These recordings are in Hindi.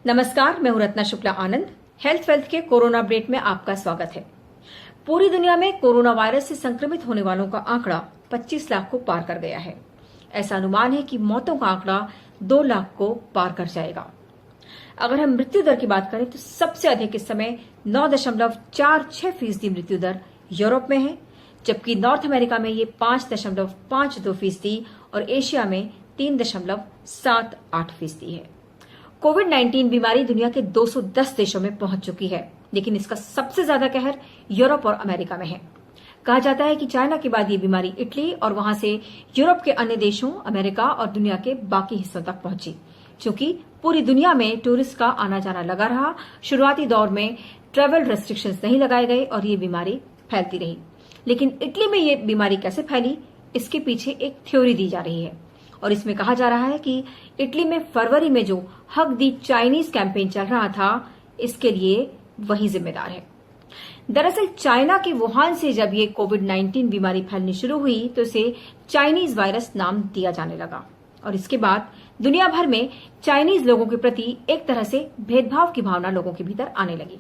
नमस्कार, मैं हूं रत्ना शुक्ला आनंद। हेल्थ वेल्थ के कोरोना अपडेट में आपका स्वागत है। पूरी दुनिया में कोरोना वायरस से संक्रमित होने वालों का आंकड़ा 25 लाख को पार कर गया है। ऐसा अनुमान है कि मौतों का आंकड़ा 2 लाख को पार कर जाएगा। अगर हम मृत्यु दर की बात करें तो सबसे अधिक इस समय 9.46% मृत्यु दर यूरोप में है, जबकि नॉर्थ अमेरिका में ये 5.52% और एशिया में 3.78% है। कोविड-19 बीमारी दुनिया के 210 देशों में पहुंच चुकी है, लेकिन इसका सबसे ज्यादा कहर यूरोप और अमेरिका में है। कहा जाता है कि चाइना के बाद ये बीमारी इटली और वहां से यूरोप के अन्य देशों, अमेरिका और दुनिया के बाकी हिस्सों तक पहुंची। चूंकि पूरी दुनिया में टूरिस्ट का आना जाना लगा रहा, शुरुआती दौर में ट्रेवल रेस्ट्रिक्शंस नहीं लगाए गए और ये बीमारी फैलती रही। लेकिन इटली में ये बीमारी कैसे फैली, इसके पीछे एक थ्योरी दी जा रही है और इसमें कहा जा रहा है कि इटली में फरवरी में जो हग दी चाइनीज कैंपेन चल रहा था, इसके लिए वही जिम्मेदार है। दरअसल चाइना के वुहान से जब ये कोविड-19 बीमारी फैलनी शुरू हुई तो इसे चाइनीज वायरस नाम दिया जाने लगा और इसके बाद दुनिया भर में चाइनीज लोगों के प्रति एक तरह से भेदभाव की भावना लोगों के भीतर आने लगी।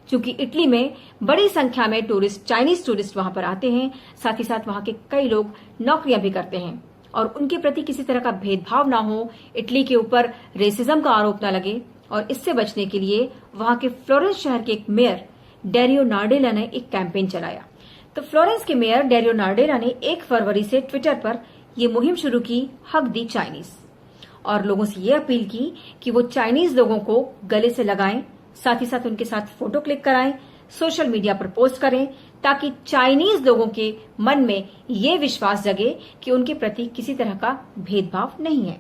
क्योंकि इटली में बड़ी संख्या में चाइनीज टूरिस्ट वहां पर आते हैं, साथ ही साथ वहां के कई लोग नौकरियां भी करते हैं और उनके प्रति किसी तरह का भेदभाव ना हो, इटली के ऊपर रेसिज्म का आरोप न लगे और इससे बचने के लिए वहां के फ्लोरेंस शहर के एक मेयर डेरियो नार्डेला ने एक कैंपेन चलाया। तो फ्लोरेंस के मेयर डेरियो नार्डेला ने 1 फरवरी से ट्विटर पर यह मुहिम शुरू की, हग दी चाइनीज, और लोगों से ये अपील की कि वो चाइनीज लोगों को गले से लगाएं, साथ ही साथ उनके साथ फोटो क्लिक कराएं, सोशल मीडिया पर पोस्ट करें, ताकि चाइनीज लोगों के मन में ये विश्वास जगे कि उनके प्रति किसी तरह का भेदभाव नहीं है।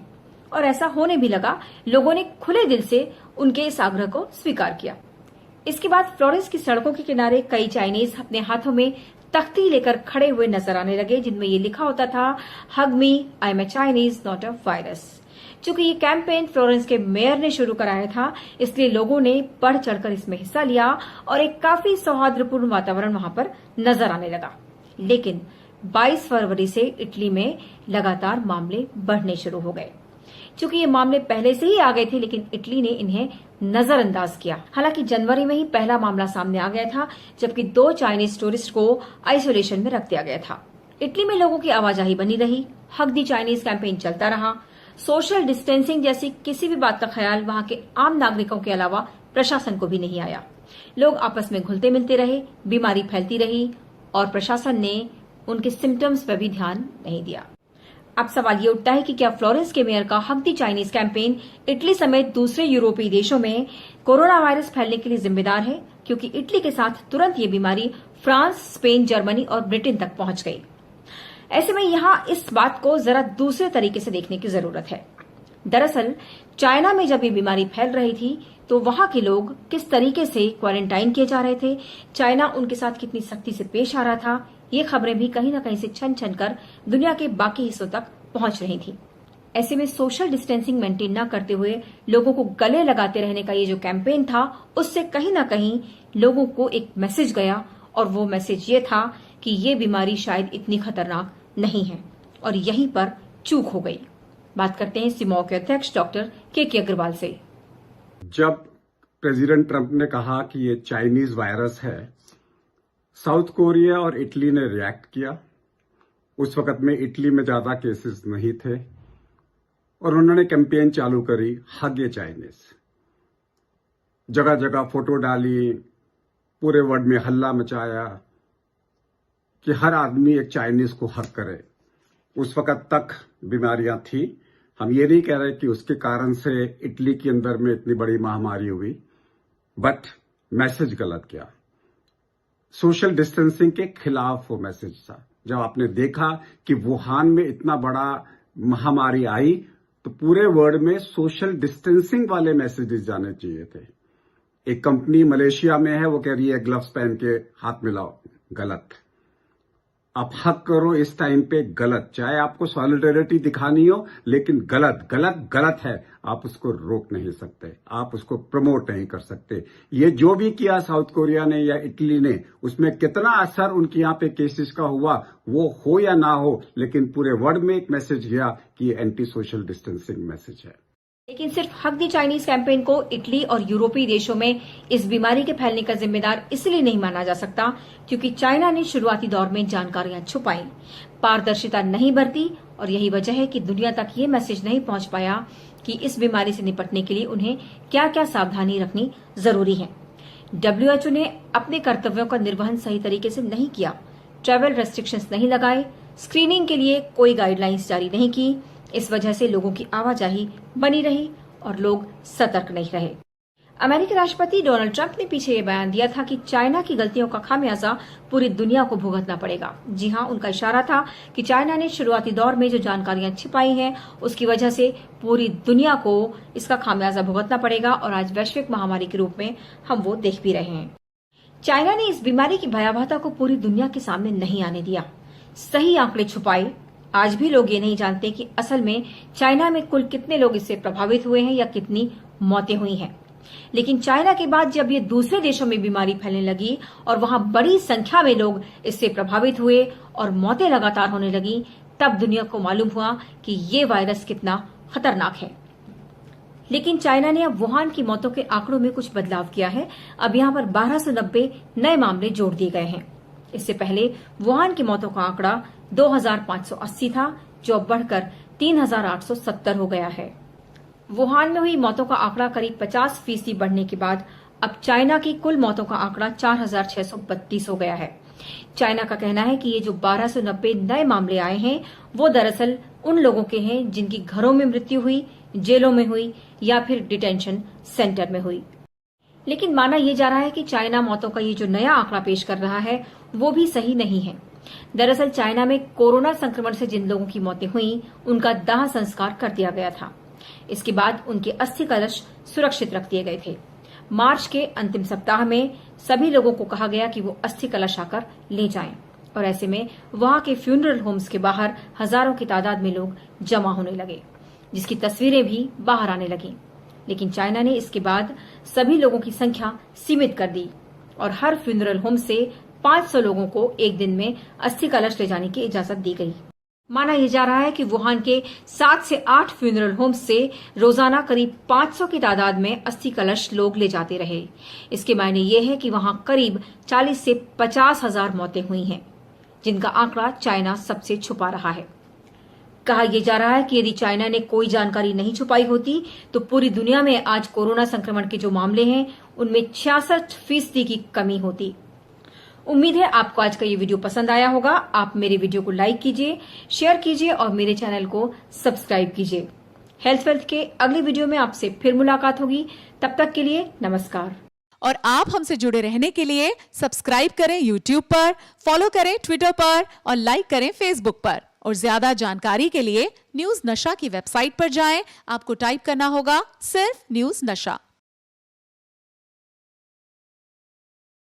और ऐसा होने भी लगा, लोगों ने खुले दिल से उनके इस आग्रह को स्वीकार किया। इसके बाद फ्लोरेंस की सड़कों के किनारे कई चाइनीज अपने हाथों में तख्ती लेकर खड़े हुए नजर आने लगे, जिनमें ये लिखा होता था, hug me, I am a Chinese not a virus. चूंकि ये कैंपेन फ्लोरेंस के मेयर ने शुरू कराया था, इसलिए लोगों ने बढ़ चढ़कर इसमें हिस्सा लिया और एक काफी सौहार्दपूर्ण वातावरण वहां पर नजर आने लगा। लेकिन 22 फरवरी से इटली में लगातार मामले बढ़ने शुरू हो गए। चूंकि ये मामले पहले से ही आ गए थे, लेकिन इटली ने इन्हें नजरअंदाज किया। हालांकि जनवरी में ही पहला मामला सामने आ गया था, जबकि 2 चाइनीज टूरिस्ट को आइसोलेशन में रख दिया गया था। इटली में लोगों की आवाजाही बनी रही, हग दी चाइनीज कैंपेन चलता रहा। सोशल डिस्टेंसिंग जैसी किसी भी बात का ख्याल वहां के आम नागरिकों के अलावा प्रशासन को भी नहीं आया। लोग आपस में घुलते मिलते रहे, बीमारी फैलती रही और प्रशासन ने उनके सिम्टम्स पर भी ध्यान नहीं दिया। अब सवाल ये उठता है कि क्या फ्लोरेंस के मेयर का हग दी चाइनीज कैंपेन इटली समेत दूसरे यूरोपीय देशों में कोरोना वायरस फैलने के लिए जिम्मेदार है? क्योंकि इटली के साथ तुरंत ये बीमारी फ्रांस, स्पेन, जर्मनी और ब्रिटेन तक पहुंच गई। ऐसे में यहां इस बात को जरा दूसरे तरीके से देखने की जरूरत है। दरअसल चाइना में जब ये बीमारी फैल रही थी तो वहां के लोग किस तरीके से क्वारंटाइन किए जा रहे थे, चाइना उनके साथ कितनी सख्ती से पेश आ रहा था, ये खबरें भी कहीं न कहीं से छन छन कर दुनिया के बाकी हिस्सों तक पहुंच रही थी। ऐसे में सोशल डिस्टेंसिंग मेंटेन न करते हुए लोगों को गले लगाते रहने का ये जो कैंपेन था, उससे कहीं न कहीं लोगों को एक मैसेज गया और वो मैसेज ये था कि ये बीमारी शायद इतनी खतरनाक नहीं है और यहीं पर चूक हो गई। बात करते हैं सिमो के अध्यक्ष डॉक्टर के अग्रवाल से। जब प्रेसिडेंट ट्रंप ने कहा कि ये चाइनीज वायरस है, साउथ कोरिया और इटली ने रिएक्ट किया। उस वक्त में इटली में ज्यादा केसेस नहीं थे और उन्होंने कैंपेन चालू करी, हग ये चाइनीज। जगह जगह फोटो डाली, पूरे वर्ल्ड में हल्ला मचाया कि हर आदमी एक चाइनीज को हक करे। उस वक्त तक बीमारियां थी, हम ये नहीं कह रहे कि उसके कारण से इटली के अंदर में इतनी बड़ी महामारी हुई, बट मैसेज गलत गया। सोशल डिस्टेंसिंग के खिलाफ वो मैसेज था। जब आपने देखा कि वुहान में इतना बड़ा महामारी आई तो पूरे वर्ल्ड में सोशल डिस्टेंसिंग वाले मैसेजेस जाने चाहिए थे। एक कंपनी मलेशिया में है, वो कह रही है ग्लव्स पहन के हाथ मिलाओ, गलत। आप हक करो इस टाइम पे, गलत। चाहे आपको सॉलिडेरिटी दिखानी हो, लेकिन गलत गलत गलत है। आप उसको रोक नहीं सकते, आप उसको प्रमोट नहीं कर सकते। ये जो भी किया साउथ कोरिया ने या इटली ने, उसमें कितना असर उनके यहाँ पे केसेस का हुआ, वो हो या ना हो, लेकिन पूरे वर्ल्ड में एक मैसेज गया कि ये एंटी सोशल डिस्टेंसिंग मैसेज है। लेकिन सिर्फ हक दी चाइनीज कैंपेन को इटली और यूरोपीय देशों में इस बीमारी के फैलने का जिम्मेदार इसलिए नहीं माना जा सकता क्योंकि चाइना ने शुरुआती दौर में जानकारियां छुपाई, पारदर्शिता नहीं बरती और यही वजह है कि दुनिया तक ये मैसेज नहीं पहुंच पाया कि इस बीमारी से निपटने के लिए उन्हें क्या क्या सावधानी रखनी जरूरी है। WHO ने अपने कर्तव्यों का निर्वहन सही तरीके से नहीं किया, ट्रैवल रेस्ट्रिक्शंस नहीं लगाए, स्क्रीनिंग के लिए कोई गाइडलाइंस जारी नहीं की। इस वजह से लोगों की आवाजाही बनी रही और लोग सतर्क नहीं रहे। अमेरिकी राष्ट्रपति डोनाल्ड ट्रंप ने पीछे ये बयान दिया था कि चाइना की गलतियों का खामियाजा पूरी दुनिया को भुगतना पड़ेगा। जी हां, उनका इशारा था कि चाइना ने शुरुआती दौर में जो जानकारियां छिपाई हैं उसकी वजह से पूरी दुनिया को इसका खामियाजा भुगतना पड़ेगा और आज वैश्विक महामारी के रूप में हम वो देख भी रहे हैं। चाइना ने इस बीमारी की भयावहता को पूरी दुनिया के सामने नहीं आने दिया, सही आंकड़े छुपाए। आज भी लोग ये नहीं जानते कि असल में चाइना में कुल कितने लोग इससे प्रभावित हुए हैं या कितनी मौतें हुई हैं। लेकिन चाइना के बाद जब ये दूसरे देशों में बीमारी फैलने लगी और वहां बड़ी संख्या में लोग इससे प्रभावित हुए और मौतें लगातार होने लगी, तब दुनिया को मालूम हुआ कि ये वायरस कितना खतरनाक है। लेकिन चाइना ने अब वुहान की मौतों के आंकड़ों में कुछ बदलाव किया है। अब यहां पर 1290 नए मामले जोड़ दिए गए हैं। इससे पहले वुहान की मौतों का आंकड़ा 2580 था, जो अब बढ़कर 3870 हो गया है। वुहान में हुई मौतों का आंकड़ा करीब 50% बढ़ने के बाद अब चाइना की कुल मौतों का आंकड़ा 4632 हो गया है। चाइना का कहना है कि ये जो 1290 नए मामले आए हैं वो दरअसल उन लोगों के हैं जिनकी घरों में मृत्यु हुई, जेलों में हुई या फिर डिटेंशन सेंटर में हुई। लेकिन माना यह जा रहा है कि चाइना मौतों का ये जो नया आंकड़ा पेश कर रहा है वो भी सही नहीं है। दरअसल चाइना में कोरोना संक्रमण से जिन लोगों की मौतें हुई उनका दाह संस्कार कर दिया गया था। इसके बाद उनके अस्थि कलश सुरक्षित रख दिए गए थे। मार्च के अंतिम सप्ताह में सभी लोगों को कहा गया कि वो अस्थि कलश आकर ले जाएं और ऐसे में वहां के फ्यूनरल होम्स के बाहर हजारों की तादाद में लोग जमा होने लगे, जिसकी तस्वीरें भी बाहर आने लगी। लेकिन चाइना ने इसके बाद सभी लोगों की संख्या सीमित कर दी और हर फ्यूनरल होम से 500 लोगों को एक दिन में अस्थि कलश ले जाने की इजाजत दी गई। माना यह जा रहा है कि वुहान के 7 से 8 फ्यूनरल होम्स से रोजाना करीब 500 की तादाद में अस्थि कलश लोग ले जाते रहे। इसके मायने ये है कि वहां करीब 40 से 50 हजार मौतें हुई हैं, जिनका आंकड़ा चाइना सबसे छुपा रहा है। कहा यह जा रहा है कि यदि चाइना ने कोई जानकारी नहीं छुपाई होती तो पूरी दुनिया में आज कोरोना संक्रमण के जो मामले हैं उनमें 66% की कमी होती। उम्मीद है आपको आज का ये वीडियो पसंद आया होगा। आप मेरे वीडियो को लाइक कीजिए, शेयर कीजिए और मेरे चैनल को सब्सक्राइब कीजिए। हेल्थ वेल्थ के अगले वीडियो में आपसे फिर मुलाकात होगी। तब तक के लिए नमस्कार। और आप हमसे जुड़े रहने के लिए सब्सक्राइब करें YouTube पर, फॉलो करें Twitter पर और लाइक करें Facebook पर। और ज्यादा जानकारी के लिए न्यूज नशा की वेबसाइट पर जाएं। आपको टाइप करना होगा सिर्फ न्यूज नशा।